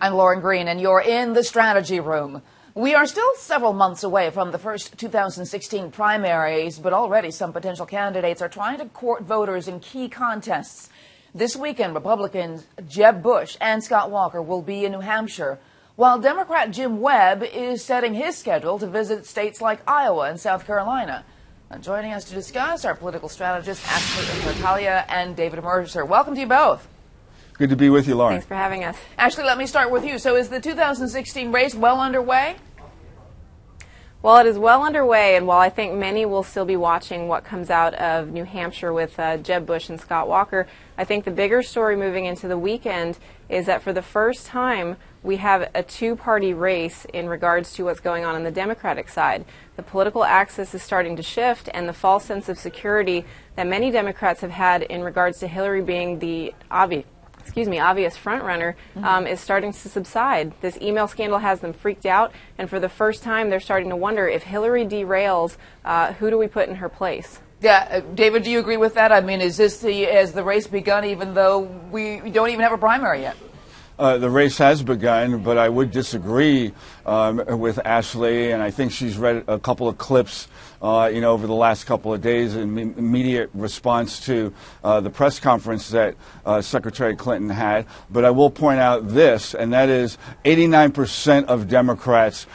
I'm Lauren Green, and you're in the strategy room. We are still several months away from the first 2016 primaries, but already some potential candidates are trying to court voters in key contests. This weekend, Republicans Jeb Bush and Scott Walker will be in New Hampshire, while Democrat Jim Webb is setting his schedule to visit states like Iowa and South Carolina. Joining us to discuss are political strategists Intartaglia and David Mercer. Welcome to you both. Good to be with you, Lauren. Thanks for having us. Ashley, let me start with you. So is the 2016 race well underway? Well, it is well underway, and while I think many will still be watching what comes out of New Hampshire with Jeb Bush and Scott Walker, I think the bigger story moving into the weekend is that for the first time we have a two-party race in regards to what's going on the Democratic side. The political axis is starting to shift, and the false sense of security that many Democrats have had in regards to Hillary being the obvious front-runner is starting to subside. This email scandal has them freaked out, and for the first time they're starting to wonder if Hillary derails, who do we put in her place? Yeah, David, do you agree with that? I mean, has the race begun even though we don't even have a primary yet? The race has begun, but I would disagree with Ashley, and I think she's read a couple of clips over the last couple of days in immediate response to the press conference that Secretary Clinton had. But I will point out this, and that is 89% of Democrats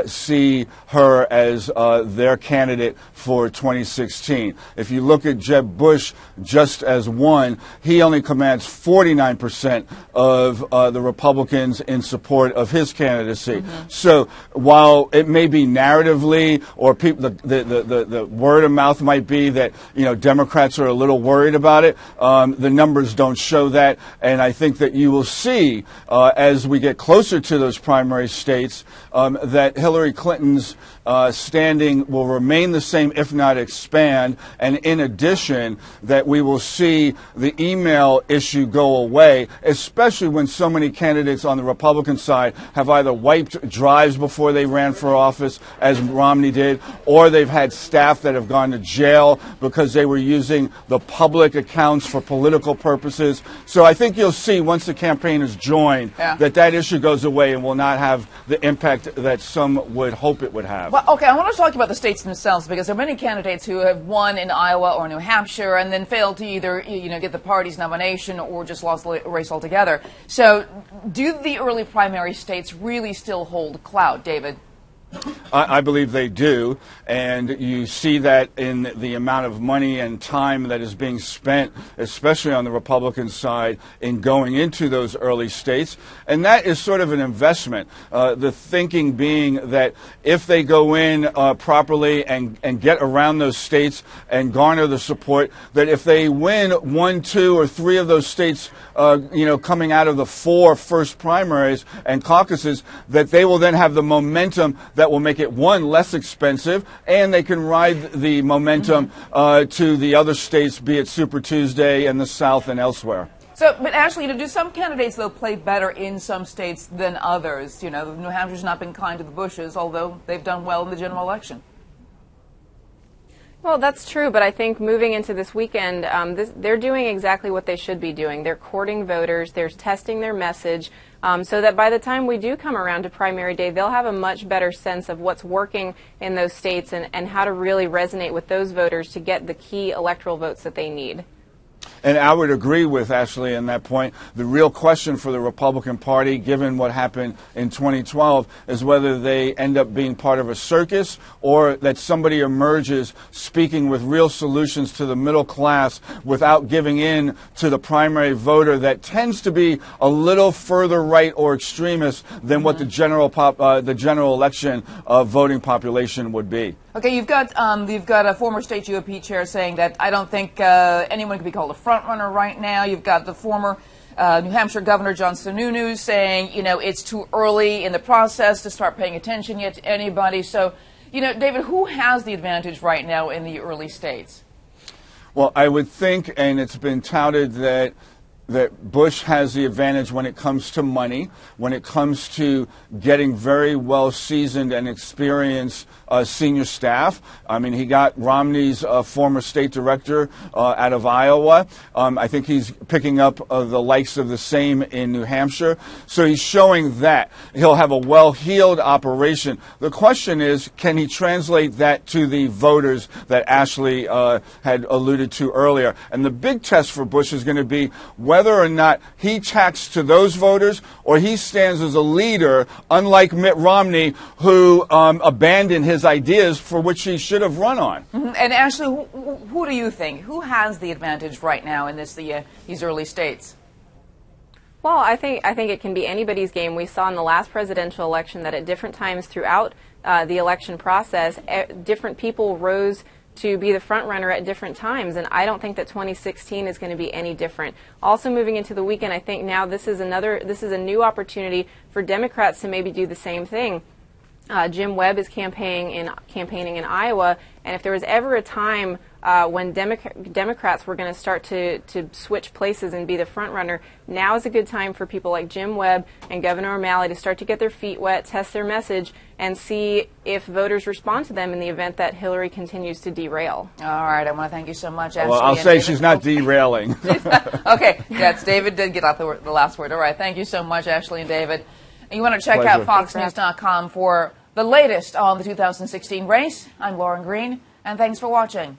see her as their candidate for 2016. If you look at Jeb Bush just as one, he only commands 49% of the Republicans in support of his candidacy. So while it may be narratively, or people, the word of mouth might be that Democrats are a little worried about it, the numbers don't show that, and I think that you will see as we get closer to those primary states that Hillary Clinton's standing will remain the same, if not expand, and in addition that we will see the email issue go away, especially when so many candidates on the Republican side have either wiped drives before they ran for office, as Romney did, or they've had staff that have gone to jail because they were using the public accounts for political purposes. So I think you'll see once the campaign is joined that issue goes away and will not have the impact that some would hope it would have. Well, okay, I want to talk about the states themselves because there are many candidates who have won in Iowa or New Hampshire and then failed to either get the party's nomination or just lost the race altogether. So do the early primary states really still hold clout, David? I believe they do, and you see that in the amount of money and time that is being spent, especially on the Republican side, in going into those early states, and that is sort of an investment. The thinking being that if they go in properly and get around those states and garner the support, that if they win 1, 2, or 3 of those states, coming out of the 4 first primaries and caucuses, that they will then have the momentum that will make it, 1, less expensive, and they can ride the momentum to the other states, be it Super Tuesday in the South and elsewhere. So, but Ashley, do some candidates, though, play better in some states than others? New Hampshire's not been kind to the Bushes, although they've done well in the general election. Well, that's true, but I think moving into this weekend, they're doing exactly what they should be doing. They're courting voters, they're testing their message, so that by the time we do come around to primary day, they'll have a much better sense of what's working in those states and how to really resonate with those voters to get the key electoral votes that they need. And I would agree with Ashley on that point. The real question for the Republican Party, given what happened in 2012, is whether they end up being part of a circus or that somebody emerges speaking with real solutions to the middle class without giving in to the primary voter that tends to be a little further right or extremist than what the general election voting population would be. Okay, you've got a former state GOP chair saying that I don't think anyone can be called a front runner right now. You've got the former New Hampshire Governor John Sununu saying, it's too early in the process to start paying attention yet to anybody. So, David, who has the advantage right now in the early states? Well, I would think, and it's been touted that that Bush has the advantage when it comes to money, when it comes to getting very well seasoned and experienced senior staff. I mean, he got Romney's former state director out of Iowa. I think he's picking up the likes of the same in New Hampshire. So he's showing that he'll have a well-heeled operation. The question is, can he translate that to the voters that Ashley had alluded to earlier? And the big test for Bush is going to be whether or not he tacks to those voters or he stands as a leader, unlike Mitt Romney, who abandoned his ideas for which he should have run on. Mm-hmm. And Ashley, who do you think? Who has the advantage right now in these early states? Well, I think it can be anybody's game. We saw in the last presidential election that at different times throughout the election process, different people rose to be the front runner at different times, and I don't think that 2016 is going to be any different. Also, moving into the weekend, I think now this is a new opportunity for Democrats to maybe do the same thing. Jim Webb is campaigning in Iowa, and if there was ever a time when Democrats were going to start to switch places and be the front runner, now is a good time for people like Jim Webb and Governor O'Malley to start to get their feet wet, test their message, and see if voters respond to them in the event that Hillary continues to derail. All right, I want to thank you so much, Ashley. Well, I'll say she's not derailing. Okay, yes, David did get out the last word. All right, thank you so much, Ashley and David. And you want to check out FoxNews.com for the latest on the 2016 race. I'm Lauren Green, and thanks for watching.